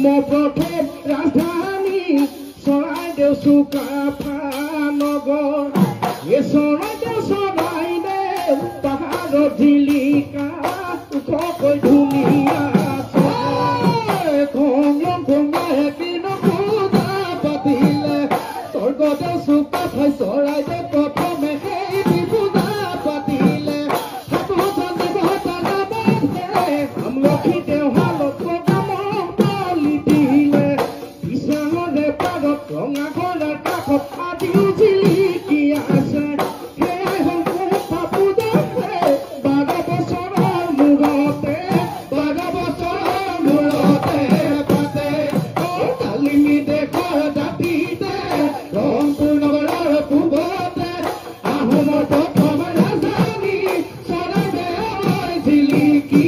অসমৰ প্ৰথম ৰাজধানী চৰাইদেউ চুকাফা নগৰ এই চৰাইদেউ পাহাৰৰ জিলিকা ওখকৈ ধুনীয়া স্বৰ্গদেউ চুকাফাই চৰাইদেউ প্ৰথমে সেই পূজা পাতিলে আমলখি দেওহালত প্ৰগ্ৰামৰ বলি দিলে বিশ্বনাথে পাৰত ৰঙা ঘৰৰ কাষত আদিও জিলিকি আছে সেয়াই হ'ল চুকাফা পূজা 12 বছৰৰ মূৰতে পাতে তালিমি দেশৰ দাঁতিতে ৰংপুৰ নগৰৰ পূবতে আহোমৰ প্ৰথম ৰাজধানী চৰাইদেউ জিলিকি